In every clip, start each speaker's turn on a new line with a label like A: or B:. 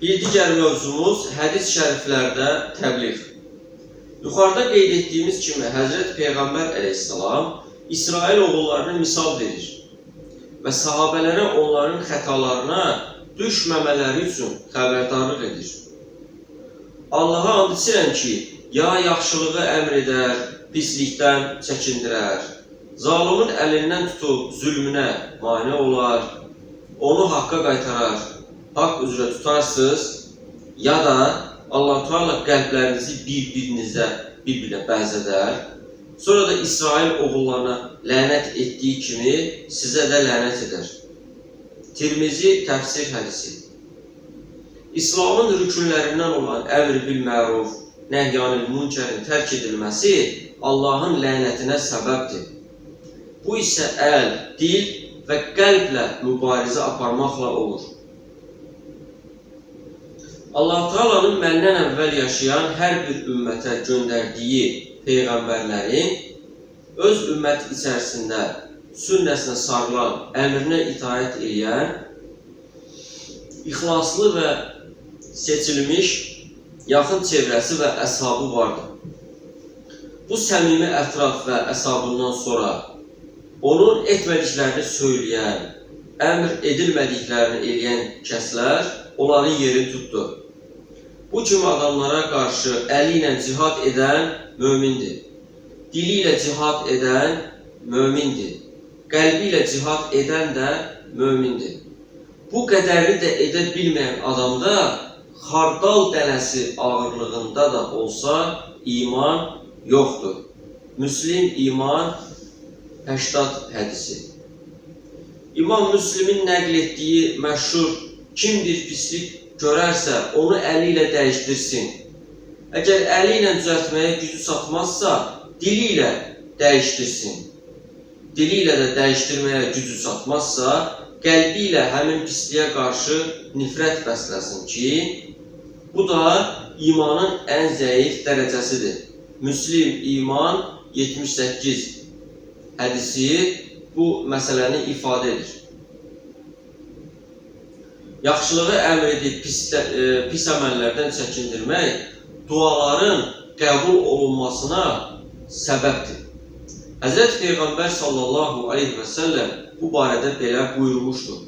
A: Bir digər mövzumuz hədis şəriflərdə təbliğ. Yuxarıda qeyd etdiyimiz kimi Həzrət Peyğəmbər əleyhissalam İsrail oğullarına misal verir və sahabələrə onların xətalarına düşməmələri üçün xəbərdarlıq edir. Allaha and içirəm ki, ya yaxşılığı əmr edər, pislikdən çəkindirər, zalimin əlindən tutub zülmünə mane olar, onu haqqa qaytarar, haqq üzrə tutarsınız, ya da Allah Teala qəlblərinizi bir-birinə bəzədər, sonra da İsrail oğullarına lənət etdiyi kimi sizə də lənət edər. Tirmizi təfsir hədisi. İslamın rükünlərindən olan əmr bil məruf, nəhyanil münkərin tərk edilməsi Allahın lənətinə səbəbdir. Bu isə əl, dil və qəlblə mübarizə aparmaqla olur. Allah Teala'nın məndən əvvəl yaşayan hər bir ümmətə göndərdiyi peyğəmbərlərin öz ümmət içərisində sünnəsinə sarılan, əmrinə itaət edən, ixlaslı və seçilmiş yaxın çevrəsi və əshabı vardır. Bu səmimi ətraf və əshabından sonra onun etmədiklərini söyləyən, əmr edilmədiklərini eləyən kəslər onların yerini tutdu. Bu kimi adamlara qarşı əli ilə cihad edən mömindir. Dili ilə cihad edən mömindir. Qəlbi ilə cihad edən də mömindir. Bu qədərini də edə bilməyən adamda xardal dənəsi ağırlığında da olsa iman yoxdur. Müslim İman 80 hədisi. İmam Müslimin nəql etdiyi məşhur kim bir pislik görərsə onu əli ilə dəyişdirsin. Əgər əli ilə düzəltməyə gücü çatmazsa, dili ilə dəyişdirsin. Dili ilə də dəyişdirməyə gücü çatmazsa, qəlbi ilə həmin pisliyə qarşı nifrət bəsləsin ki, bu da imanın ən zəif dərəcəsidir. Müslim İman 78 hədisi bu məsələni ifadə edir. Yaxşılığı əmr edib pis əməllərdən çəkindirmək duaların qəbul olunmasına səbəbdir. Həzrət Peyğəmbər sallallahu aleyhi və səlləm bu barədə belə buyurmuşdur.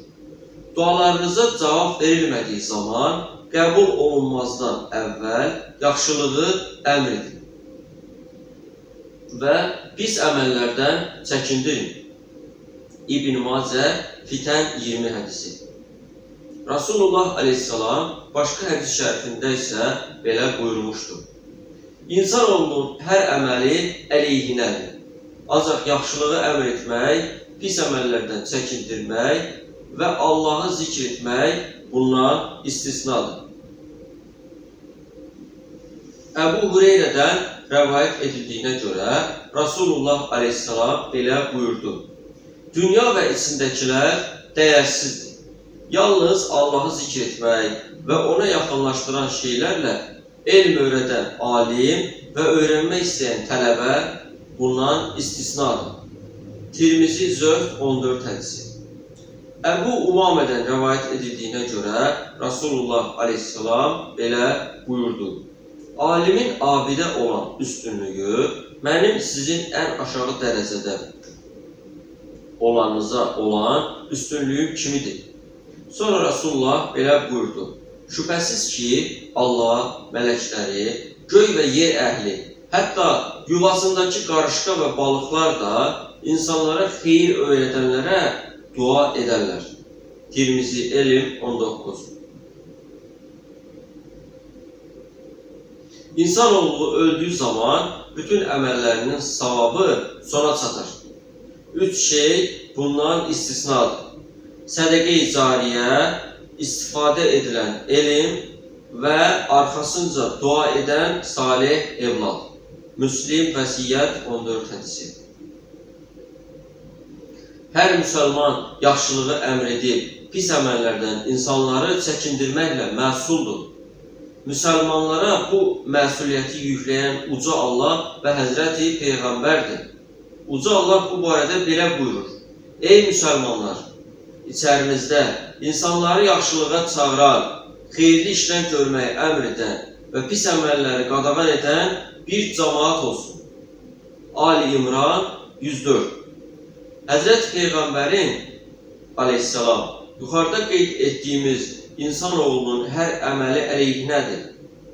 A: Dualarınıza cavab verilmədiyi zaman qəbul olunmazdan əvvəl yaxşılığı əmr edin və pis əməllərdən çəkindirin. İbn Macə Fitən 20 hədisi. Rasulullah aleyhissalam başqa hədis şərifində isə belə buyurmuşdur. İnsanoğlunun hər əməli əleyhinədir. Ancaq yaxşılığı əmr etmək, pis əməllərdən çəkindirmək və Allahı zikr etmək bundan istisnadır. Əbu Hüreyrədən rəvayət edildiyinə görə Rasulullah aleyhissalam belə buyurdu. Dünya və içindəkilər dəyərsizdir. Yalnız Allahı zikr etmək və ona yaxınlaşdıran şeylərlə elm öyrədən alim və öyrənmək istəyən tələbə bundan istisnadır. Tirmizi Zöhd 14 hədisi. Əbu Umamədən rəvayət edildiyinə görə Rasulullah aleyhissalam belə buyurdu. Alimin abidə olan üstünlüyü mənim sizin ən aşağı dərəcədə olanınıza olan üstünlüyüm kimidir. Sonra Rasulullah belə buyurdu. Şübhəsiz ki, Allah, mələkləri, göy və yer əhli, hətta yuvasındakı qarışqa və balıqlar da insanlara xeyir öyrədənlərə dua edərlər. Tirmizi Elm 19. İnsanoğlu öldüyü zaman bütün əməllərinin savabı sona çatır. 3 şey bundan istisnadır. Sədəqə-i cariyə, istifadə edilən elm və arxasınca dua edən salih evlad. Müslim Vəsiyyət 14 hədisi. Hər müsəlman yaxşılığı əmr edib, pis əməllərdən insanları çəkindirməklə məsuldur. Müsəlmanlara bu məsuliyyəti yükləyən uca Allah və Həzrəti Peyğəmbərdir. Uca Allah bu barədə belə buyurur. Ey müsəlmanlar! İçərinizdə insanları yaxşılığa çağıran, xeyirli işlər görməyi əmr edən və pis əməlləri qadağan edən bir cəmaat olsun. Ali İmran 104. Həzrət Peyğəmbərin aleyhissalam yuxarıda qeyd etdiyimiz insanoğlunun hər əməli əleyhinədir.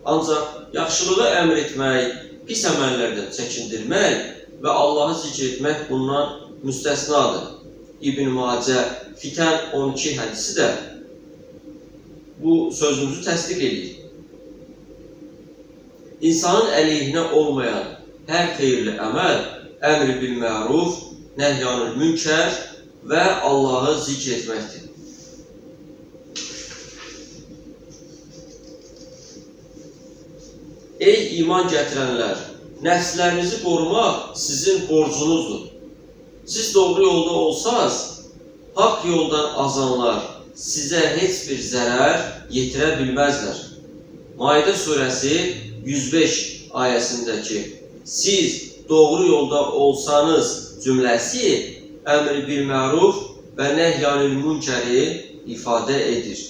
A: Ancaq yaxşılığı əmr etmək, pis əməllərdən çəkindirmək və Allahı zikr etmək bundan müstəsnadır. İbn Macə Fitən 12 hədisi də bu sözümüzü təsdiq edir. İnsanın əleyhinə olmayan hər xeyirli əməl, əmr-i bil məruf, nəhyanül münkər və Allahı zikr etməkdir. Ey iman gətirənlər, nəfslərinizi qorumaq sizin borcunuzdur. Siz doğru yolda olsanız, haqq yoldan azanlar sizə heç bir zərər yetirə bilməzlər. Maidə surəsi 105 ayəsindəki siz doğru yolda olsanız cümləsi əmr-i bil məruf və nəhyanül münkəri ifadə edir.